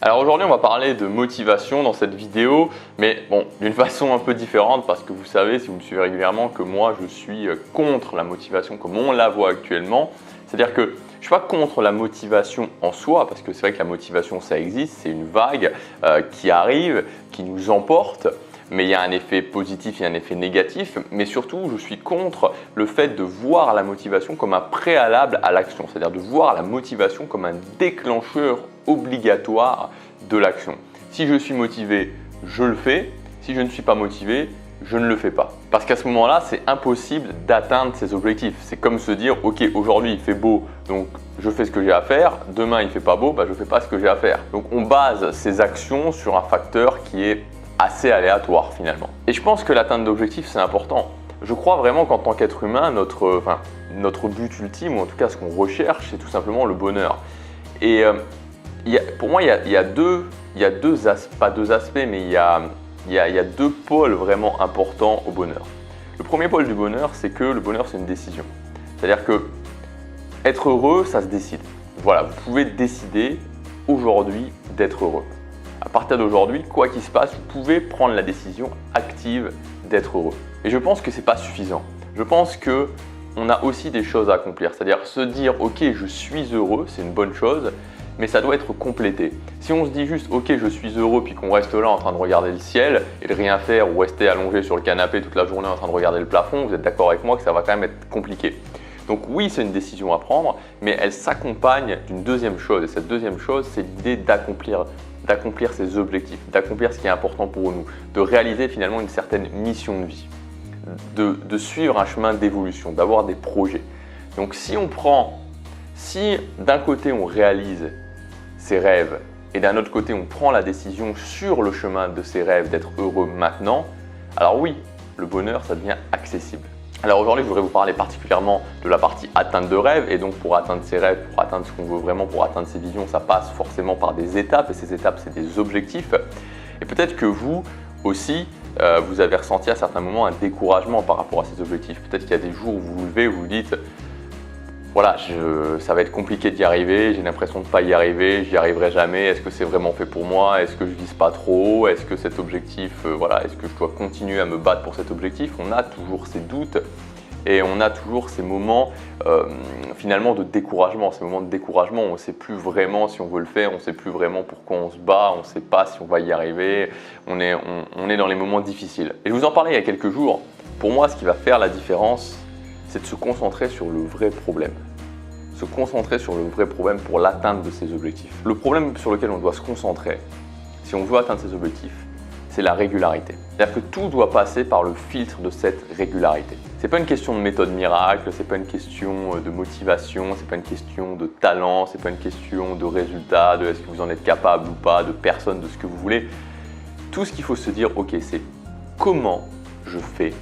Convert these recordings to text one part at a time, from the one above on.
Alors aujourd'hui, on va parler de motivation dans cette vidéo, mais bon, d'une façon un peu différente parce que vous savez, si vous me suivez régulièrement, que moi je suis contre la motivation comme on la voit actuellement. C'est-à-dire que je ne suis pas contre la motivation en soi, parce que c'est vrai que la motivation ça existe, c'est une vague qui arrive, qui nous emporte. Mais il y a un effet positif et un effet négatif, mais surtout je suis contre le fait de voir la motivation comme un préalable à l'action, c'est-à-dire de voir la motivation comme un déclencheur obligatoire de l'action. Si je suis motivé, je le fais. Si je ne suis pas motivé, je ne le fais pas. Parce qu'à ce moment-là, c'est impossible d'atteindre ses objectifs. C'est comme se dire, ok, aujourd'hui il fait beau, donc je fais ce que j'ai à faire. Demain il fait pas beau, je ne fais pas ce que j'ai à faire. Donc on base ses actions sur un facteur qui est assez aléatoire finalement. Et je pense que l'atteinte d'objectifs c'est important. Je crois vraiment qu'en tant qu'être humain, notre but ultime, ou en tout cas ce qu'on recherche, c'est tout simplement le bonheur. Et pour moi, il y a deux aspects, pas deux aspects, mais il y a deux pôles vraiment importants au bonheur. Le premier pôle du bonheur, c'est que le bonheur c'est une décision. C'est-à-dire que être heureux, ça se décide. Voilà, vous pouvez décider aujourd'hui d'être heureux. À partir d'aujourd'hui, quoi qu'il se passe, vous pouvez prendre la décision active d'être heureux. Et je pense que ce n'est pas suffisant. Je pense qu'on a aussi des choses à accomplir. C'est-à-dire se dire « ok, je suis heureux », c'est une bonne chose, mais ça doit être complété. Si on se dit juste « ok, je suis heureux » puis qu'on reste là en train de regarder le ciel et de rien faire ou rester allongé sur le canapé toute la journée en train de regarder le plafond, vous êtes d'accord avec moi que ça va quand même être compliqué. Donc oui, c'est une décision à prendre, mais elle s'accompagne d'une deuxième chose. Et cette deuxième chose, c'est l'idée d'accomplir ses objectifs, d'accomplir ce qui est important pour nous, de réaliser finalement une certaine mission de vie, de suivre un chemin d'évolution, d'avoir des projets. Donc si d'un côté on réalise ses rêves et d'un autre côté on prend la décision sur le chemin de ses rêves d'être heureux maintenant, alors oui, le bonheur ça devient accessible. Alors aujourd'hui, je voudrais vous parler particulièrement de la partie atteinte de rêve. Et donc pour atteindre ses rêves, pour atteindre ce qu'on veut vraiment, pour atteindre ses visions, ça passe forcément par des étapes. Et ces étapes, c'est des objectifs. Et peut-être que vous aussi, vous avez ressenti à certains moments un découragement par rapport à ces objectifs. Peut-être qu'il y a des jours où vous vous levez et vous vous dites voilà, ça va être compliqué d'y arriver, j'ai l'impression de ne pas y arriver, j'y arriverai jamais, est-ce que c'est vraiment fait pour moi, est-ce que je vise pas trop haut, est-ce que cet objectif, est-ce que je dois continuer à me battre pour cet objectif? On a toujours ces doutes et on a toujours ces moments finalement de découragement. Ces moments de découragement, on ne sait plus vraiment si on veut le faire, on ne sait plus vraiment pourquoi on se bat, on ne sait pas si on va y arriver, on est dans les moments difficiles. Et je vous en parlais il y a quelques jours, pour moi ce qui va faire la différence, c'est de se concentrer sur le vrai problème. Se concentrer sur le vrai problème pour l'atteinte de ses objectifs. Le problème sur lequel on doit se concentrer, si on veut atteindre ses objectifs, c'est la régularité. C'est-à-dire que tout doit passer par le filtre de cette régularité. Ce n'est pas une question de méthode miracle, ce n'est pas une question de motivation, ce n'est pas une question de talent, ce n'est pas une question de résultat, de est-ce que vous en êtes capable ou pas, de personne, de ce que vous voulez. Tout ce qu'il faut se dire, ok, c'est comment je fais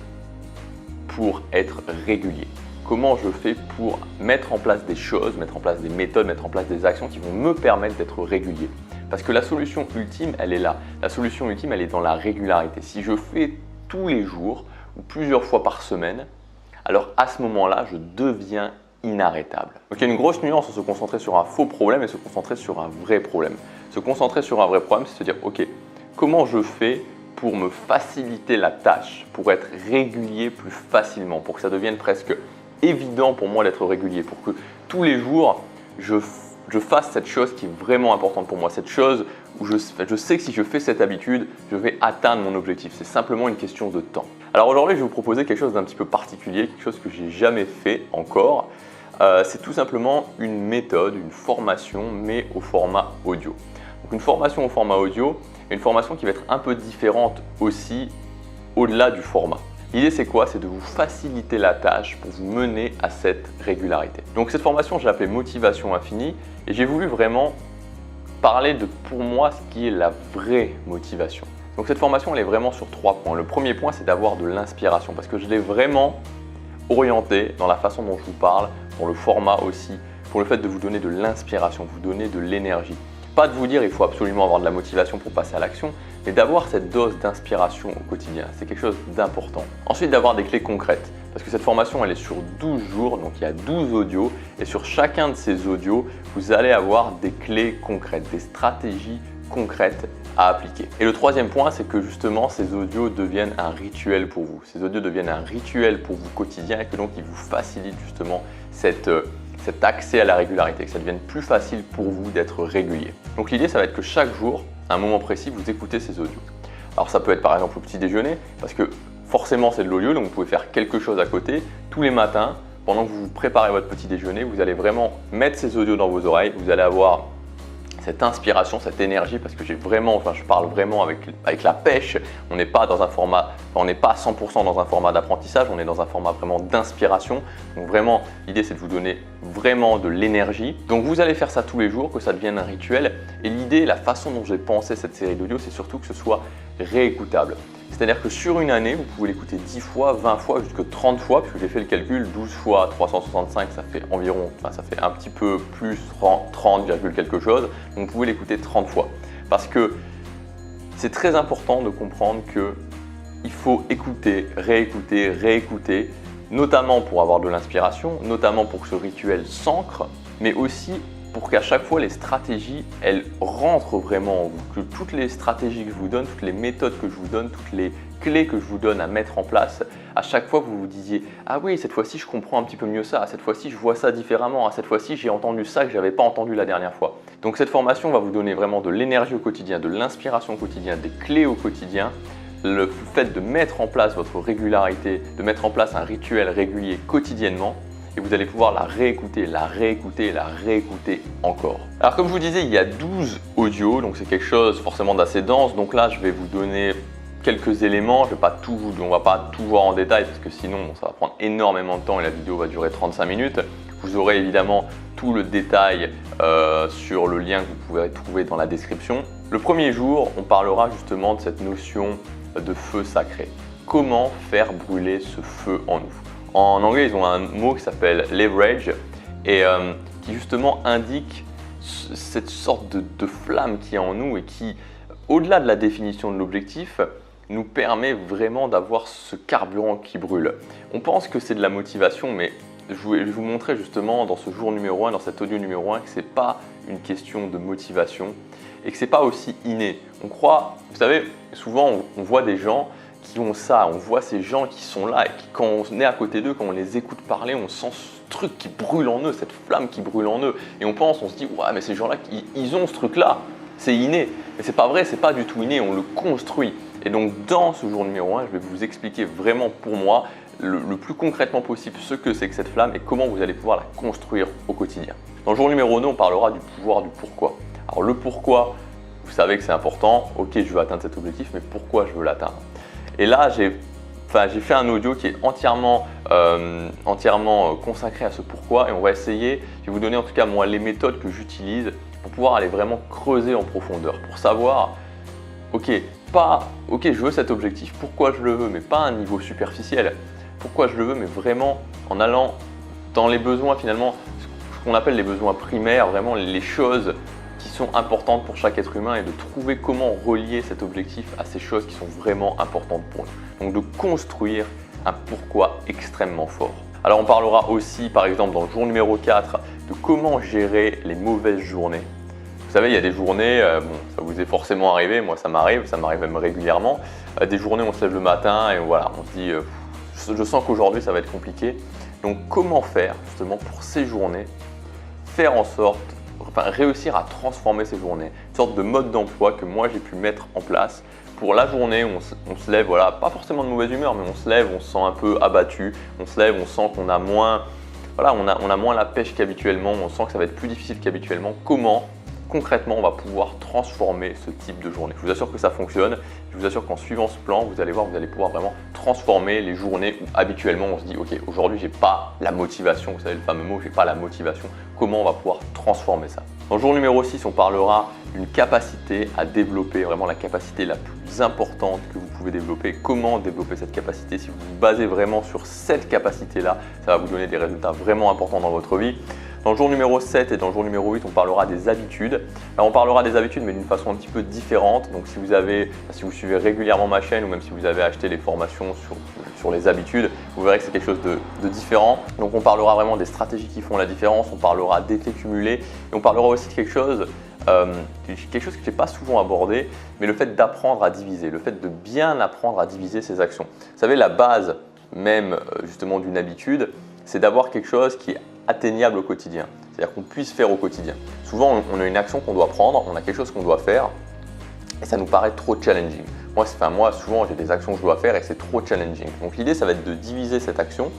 pour être régulier. Comment je fais pour mettre en place des choses, mettre en place des méthodes, mettre en place des actions qui vont me permettre d'être régulier. Parce que la solution ultime, elle est là. La solution ultime, elle est dans la régularité. Si je fais tous les jours ou plusieurs fois par semaine, alors à ce moment-là, je deviens inarrêtable. Donc il y a une grosse nuance entre se concentrer sur un faux problème et se concentrer sur un vrai problème. Se concentrer sur un vrai problème, c'est se dire, ok, comment je fais pour me faciliter la tâche, pour être régulier plus facilement, pour que ça devienne presque évident pour moi d'être régulier, pour que tous les jours, je fasse cette chose qui est vraiment importante pour moi, cette chose où je sais que si je fais cette habitude, je vais atteindre mon objectif. C'est simplement une question de temps. Alors aujourd'hui, je vais vous proposer quelque chose d'un petit peu particulier, quelque chose que j'ai jamais fait encore. C'est tout simplement une méthode, une formation, mais au format audio. Donc une formation au format audio, une formation qui va être un peu différente aussi au-delà du format. L'idée c'est quoi? C'est de vous faciliter la tâche pour vous mener à cette régularité. Donc cette formation, je l'appelais Motivation Infinie et j'ai voulu vraiment parler de pour moi ce qui est la vraie motivation. Donc cette formation, elle est vraiment sur 3 points. Le premier point, c'est d'avoir de l'inspiration parce que je l'ai vraiment orienté dans la façon dont je vous parle, dans le format aussi, pour le fait de vous donner de l'inspiration, vous donner de l'énergie. Pas de vous dire il faut absolument avoir de la motivation pour passer à l'action, mais d'avoir cette dose d'inspiration au quotidien. C'est quelque chose d'important. Ensuite, d'avoir des clés concrètes. Parce que cette formation, elle est sur 12 jours, donc il y a 12 audios. Et sur chacun de ces audios, vous allez avoir des clés concrètes, des stratégies concrètes à appliquer. Et le troisième point, c'est que justement ces audios deviennent un rituel pour vous. Ces audios deviennent un rituel pour vous quotidien et que donc ils vous facilitent justement cet accès à la régularité, que ça devienne plus facile pour vous d'être régulier. Donc l'idée, ça va être que chaque jour, à un moment précis, vous écoutez ces audios. Alors ça peut être par exemple au petit déjeuner, parce que forcément c'est de l'audio, donc vous pouvez faire quelque chose à côté. Tous les matins, pendant que vous préparez votre petit déjeuner, vous allez vraiment mettre ces audios dans vos oreilles, vous allez avoir cette inspiration, cette énergie, parce que je parle vraiment avec la pêche. On n'est pas dans un format, on n'est pas à 100% dans un format d'apprentissage, on est dans un format vraiment d'inspiration. Donc vraiment, l'idée c'est de vous donner vraiment de l'énergie. Donc vous allez faire ça tous les jours, que ça devienne un rituel. Et l'idée, la façon dont j'ai pensé cette série d'audio, c'est surtout que ce soit réécoutable. C'est-à-dire que sur une année, vous pouvez l'écouter 10 fois, 20 fois, jusqu'à 30 fois, puisque j'ai fait le calcul, 12 fois 365, ça fait environ, ça fait un petit peu plus 30, quelque chose. Donc vous pouvez l'écouter 30 fois. Parce que c'est très important de comprendre qu'il faut écouter, réécouter, notamment pour avoir de l'inspiration, notamment pour que ce rituel s'ancre, mais aussi pour qu'à chaque fois les stratégies, elles rentrent vraiment en vous, que toutes les stratégies que je vous donne, toutes les méthodes que je vous donne, toutes les clés que je vous donne à mettre en place, à chaque fois vous vous disiez « Ah oui, cette fois-ci je comprends un petit peu mieux ça, cette fois-ci je vois ça différemment, cette fois-ci j'ai entendu ça que je n'avais pas entendu la dernière fois ». Donc cette formation va vous donner vraiment de l'énergie au quotidien, de l'inspiration au quotidien, des clés au quotidien. Le fait de mettre en place votre régularité, de mettre en place un rituel régulier quotidiennement, et vous allez pouvoir la réécouter encore. Alors comme je vous disais, il y a 12 audios, donc c'est quelque chose forcément d'assez dense. Donc là, je vais vous donner quelques éléments. On ne va pas tout voir en détail parce que sinon ça va prendre énormément de temps et la vidéo va durer 35 minutes. Vous aurez évidemment tout le détail sur le lien que vous pouvez trouver dans la description. Le premier jour, on parlera justement de cette notion de feu sacré. Comment faire brûler ce feu en nous? En anglais, ils ont un mot qui s'appelle leverage et qui justement indique cette sorte de flamme qui est en nous et qui, au-delà de la définition de l'objectif, nous permet vraiment d'avoir ce carburant qui brûle. On pense que c'est de la motivation, mais je vais vous montrer justement dans ce jour numéro 1, dans cet audio numéro 1, que ce n'est pas une question de motivation et que ce n'est pas aussi inné. On croit, vous savez, souvent on voit des gens qui ont ça, on voit ces gens qui sont là et qui, quand on est à côté d'eux, quand on les écoute parler, on sent ce truc qui brûle en eux, cette flamme qui brûle en eux. Et on se dit, ouais, mais ces gens-là, ils ont ce truc-là, c'est inné. Mais c'est pas vrai, c'est pas du tout inné, on le construit. Et donc dans ce jour numéro 1, je vais vous expliquer vraiment pour moi, le plus concrètement possible, ce que c'est que cette flamme et comment vous allez pouvoir la construire au quotidien. Dans le jour numéro 2, on parlera du pouvoir du pourquoi. Alors le pourquoi, vous savez que c'est important, ok, je veux atteindre cet objectif, mais pourquoi je veux l'atteindre? Et là, j'ai fait un audio qui est entièrement consacré à ce pourquoi et on va essayer, je vais vous donner en tout cas moi les méthodes que j'utilise pour pouvoir aller vraiment creuser en profondeur, pour savoir, ok, je veux cet objectif, pourquoi je le veux, mais pas à un niveau superficiel, pourquoi je le veux, mais vraiment en allant dans les besoins finalement, ce qu'on appelle les besoins primaires, vraiment les choses qui sont importantes pour chaque être humain et de trouver comment relier cet objectif à ces choses qui sont vraiment importantes pour nous. Donc de construire un pourquoi extrêmement fort. Alors on parlera aussi par exemple dans le jour numéro 4 de comment gérer les mauvaises journées. Vous savez, il y a des journées, ça vous est forcément arrivé, moi ça m'arrive même régulièrement, des journées où on se lève le matin et voilà, on se dit je sens qu'aujourd'hui ça va être compliqué. Donc comment faire justement pour ces journées, faire en sorte réussir à transformer ces journées, une sorte de mode d'emploi que moi j'ai pu mettre en place pour la journée où on se lève, voilà, pas forcément de mauvaise humeur, mais on se lève, on se sent un peu abattu, on se lève, on sent qu'on a moins, voilà, on a moins la pêche qu'habituellement, on sent que ça va être plus difficile qu'habituellement. Comment concrètement on va pouvoir transformer ce type de journée? Je vous assure que ça fonctionne, je vous assure qu'en suivant ce plan, vous allez voir, vous allez pouvoir vraiment transformer les journées où habituellement on se dit ok, aujourd'hui j'ai pas la motivation, vous savez le fameux mot, j'ai pas la motivation. Comment on va pouvoir transformer ça? Dans le jour numéro 6, on parlera d'une capacité à développer, vraiment la capacité la plus importante que vous pouvez développer. Comment développer cette capacité? Si vous vous basez vraiment sur cette capacité-là, ça va vous donner des résultats vraiment importants dans votre vie. Dans le jour numéro 7 et dans le jour numéro 8, on parlera des habitudes. Alors on parlera des habitudes mais d'une façon un petit peu différente. Donc si vous suivez régulièrement ma chaîne ou même si vous avez acheté les formations sur les habitudes, vous verrez que c'est quelque chose de différent. Donc on parlera vraiment des stratégies qui font la différence, on parlera d'effets cumulés et on parlera aussi de quelque chose quelque chose que je n'ai pas souvent abordé, mais le fait d'apprendre à diviser, le fait de bien apprendre à diviser ses actions. Vous savez, la base même justement d'une habitude, c'est d'avoir quelque chose qui est atteignable au quotidien, c'est-à-dire qu'on puisse faire au quotidien. Souvent, on a une action qu'on doit prendre, on a quelque chose qu'on doit faire, et ça nous paraît trop challenging. Moi, souvent, j'ai des actions que je dois faire et c'est trop challenging. Donc l'idée, ça va être de diviser cette action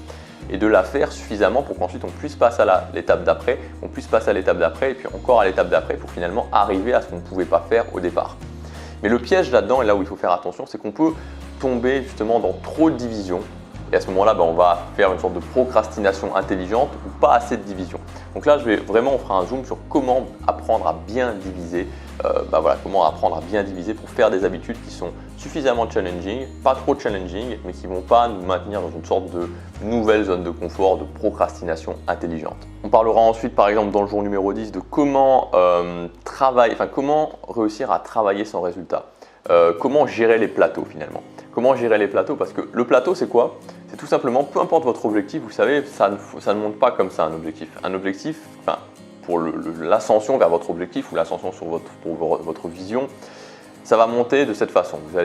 et de la faire suffisamment pour qu'ensuite on puisse passer à l'étape d'après, on puisse passer à l'étape d'après et puis encore à l'étape d'après pour finalement arriver à ce qu'on ne pouvait pas faire au départ. Mais le piège là-dedans, et là où il faut faire attention, c'est qu'on peut tomber justement dans trop de divisions. Et à ce moment-là, on va faire une sorte de procrastination intelligente ou pas assez de division. Donc là, on fera un zoom sur comment apprendre à bien diviser. Comment apprendre à bien diviser pour faire des habitudes qui sont suffisamment challenging, pas trop challenging, mais qui ne vont pas nous maintenir dans une sorte de nouvelle zone de confort, de procrastination intelligente. On parlera ensuite, par exemple, dans le jour numéro 10, de comment comment réussir à travailler sans résultat. Comment gérer les plateaux finalement. Comment gérer les plateaux? Parce que le plateau, c'est quoi? C'est tout simplement, peu importe votre objectif, vous savez, ça ne monte pas comme ça un objectif. Un objectif, pour l'ascension vers votre objectif ou l'ascension pour votre vision, ça va monter de cette façon. Vous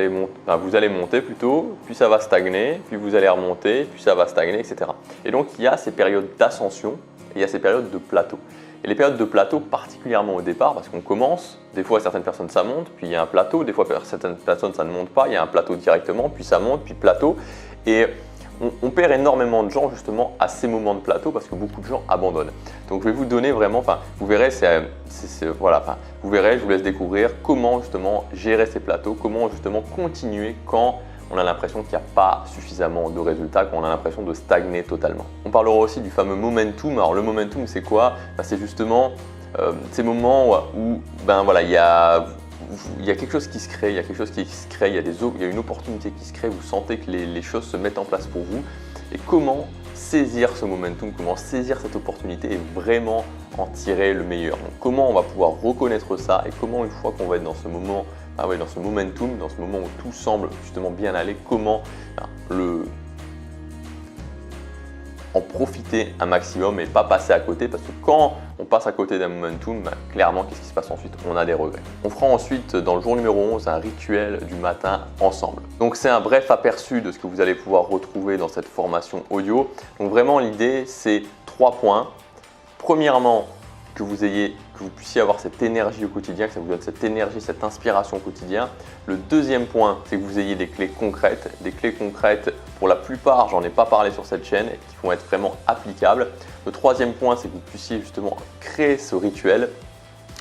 allez monter plutôt, puis ça va stagner, puis vous allez remonter, puis ça va stagner, etc. Et donc, il y a ces périodes d'ascension et il y a ces périodes de plateau. Et les périodes de plateau, particulièrement au départ, parce qu'on commence, des fois certaines personnes ça monte, puis il y a un plateau, des fois certaines personnes ça ne monte pas, il y a un plateau directement, puis ça monte, puis plateau. Et on perd énormément de gens justement à ces moments de plateau parce que beaucoup de gens abandonnent. Donc je vais vous donner vraiment, vous verrez, vous verrez, je vous laisse découvrir comment justement gérer ces plateaux, comment justement continuer quand on a l'impression qu'il n'y a pas suffisamment de résultats, quand on a l'impression de stagner totalement. On parlera aussi du fameux momentum. Alors le momentum, c'est quoi? C'est justement ces moments où il y a quelque chose qui se crée, il y a une opportunité qui se crée, vous sentez que les choses se mettent en place pour vous. Et comment saisir ce momentum, comment saisir cette opportunité et vraiment en tirer le meilleur. Donc comment on va pouvoir reconnaître ça et comment une fois qu'on va être dans ce moment, dans ce momentum, dans ce moment où tout semble justement bien aller, comment en profiter un maximum et pas passer à côté, parce que quand on passe à côté d'un momentum, clairement, qu'est-ce qui se passe ensuite? On a des regrets. On fera ensuite, dans le jour numéro 11, un rituel du matin ensemble. Donc c'est un bref aperçu de ce que vous allez pouvoir retrouver dans cette formation audio. Donc vraiment, l'idée, c'est 3 points. Premièrement, que vous puissiez avoir cette énergie au quotidien, que ça vous donne cette énergie, cette inspiration au quotidien. Le deuxième point, c'est que vous ayez des clés concrètes. Des clés concrètes, pour la plupart, j'en ai pas parlé sur cette chaîne, qui vont être vraiment applicables. Le troisième point, c'est que vous puissiez justement créer ce rituel,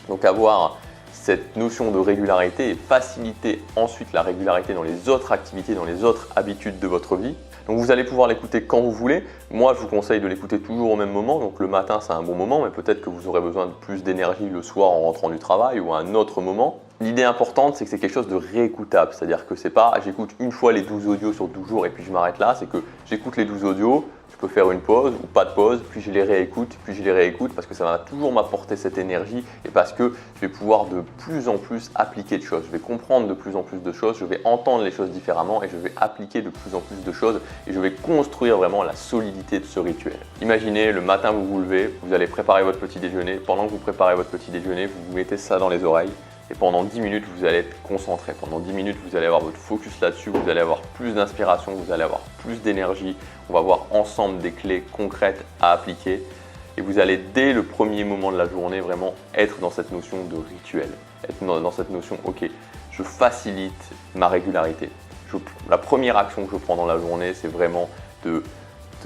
donc avoir cette notion de régularité et faciliter ensuite la régularité dans les autres activités, dans les autres habitudes de votre vie. Donc vous allez pouvoir l'écouter quand vous voulez. Moi, je vous conseille de l'écouter toujours au même moment. Donc le matin, c'est un bon moment, mais peut-être que vous aurez besoin de plus d'énergie le soir en rentrant du travail ou à un autre moment. L'idée importante, c'est que c'est quelque chose de réécoutable. C'est-à-dire que c'est pas j'écoute une fois les 12 audios sur 12 jours et puis je m'arrête là. C'est que j'écoute les 12 audios, je peux faire une pause ou pas de pause, puis je les réécoute, parce que ça va toujours m'apporter cette énergie et parce que je vais pouvoir de plus en plus appliquer de choses. Je vais comprendre de plus en plus de choses, je vais entendre les choses différemment et je vais appliquer de plus en plus de choses et je vais construire vraiment la solidité de ce rituel. Imaginez, le matin vous vous levez, vous allez préparer votre petit déjeuner. Pendant que vous préparez votre petit déjeuner, vous vous mettez ça dans les oreilles. Et pendant 10 minutes, vous allez être concentré. Pendant 10 minutes, vous allez avoir votre focus là-dessus, vous allez avoir plus d'inspiration, vous allez avoir plus d'énergie. On va voir ensemble des clés concrètes à appliquer. Et vous allez, dès le premier moment de la journée, vraiment être dans cette notion de rituel. Être dans cette notion, ok, je facilite ma régularité. La première action que je prends dans la journée, c'est vraiment de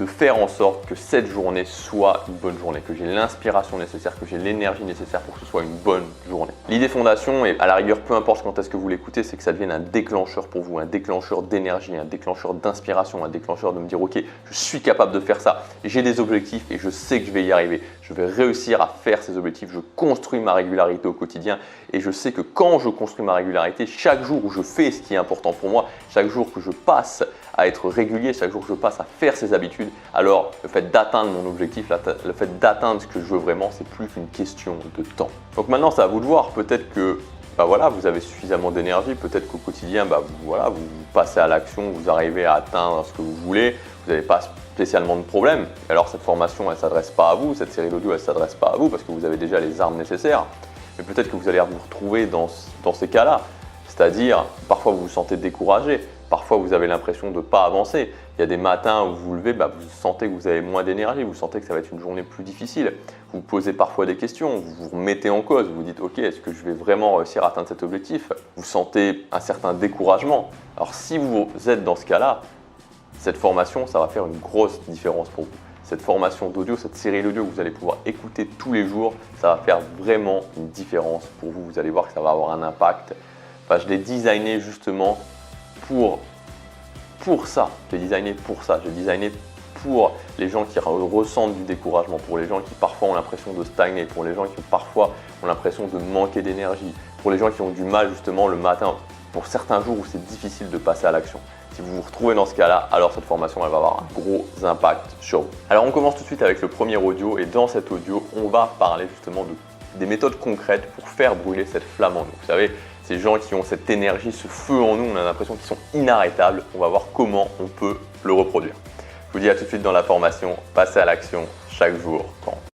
faire en sorte que cette journée soit une bonne journée, que j'ai l'inspiration nécessaire, que j'ai l'énergie nécessaire pour que ce soit une bonne journée. L'idée fondation, et à la rigueur, peu importe quand est-ce que vous l'écoutez, c'est que ça devienne un déclencheur pour vous, un déclencheur d'énergie, un déclencheur d'inspiration, un déclencheur de me dire ok, je suis capable de faire ça, j'ai des objectifs et je sais que je vais y arriver, je vais réussir à faire ces objectifs, je construis ma régularité au quotidien et je sais que quand je construis ma régularité, chaque jour où je fais ce qui est important pour moi, chaque jour que je passe à être régulier, chaque jour que je passe à faire ces habitudes, alors le fait d'atteindre mon objectif, le fait d'atteindre ce que je veux vraiment, c'est plus qu'une question de temps. Donc maintenant, c'est à vous de voir. Peut-être que vous avez suffisamment d'énergie, peut-être qu'au quotidien, vous passez à l'action, vous arrivez à atteindre ce que vous voulez, vous n'avez pas spécialement de problème. Alors cette formation, elle ne s'adresse pas à vous, cette série d'audio, elle ne s'adresse pas à vous parce que vous avez déjà les armes nécessaires. mais peut-être que vous allez vous retrouver dans ces cas-là. C'est-à-dire, parfois vous vous sentez découragé, parfois vous avez l'impression de ne pas avancer. Il y a des matins où vous vous levez, vous sentez que vous avez moins d'énergie, vous sentez que ça va être une journée plus difficile. Vous posez parfois des questions, vous vous remettez en cause, vous vous dites « Ok, est-ce que je vais vraiment réussir à atteindre cet objectif ?» Vous sentez un certain découragement. Alors si vous êtes dans ce cas-là, cette formation, ça va faire une grosse différence pour vous. Cette formation d'audio, cette série d'audio que vous allez pouvoir écouter tous les jours, ça va faire vraiment une différence pour vous. Vous allez voir que ça va avoir un impact. Enfin, je l'ai designé justement pour ça. Je l'ai designé pour ça. J'ai designé pour les gens qui ressentent du découragement, pour les gens qui parfois ont l'impression de stagner, pour les gens qui parfois ont l'impression de manquer d'énergie, pour les gens qui ont du mal justement le matin, pour certains jours où c'est difficile de passer à l'action. Si vous vous retrouvez dans ce cas-là, alors cette formation elle va avoir un gros impact sur vous. Alors on commence tout de suite avec le premier audio et dans cet audio, on va parler justement des méthodes concrètes pour faire brûler cette flamme en nous. Vous savez, ces gens qui ont cette énergie, ce feu en nous, on a l'impression qu'ils sont inarrêtables. On va voir comment on peut le reproduire. Je vous dis à tout de suite dans la formation. Passez à l'action chaque jour compte.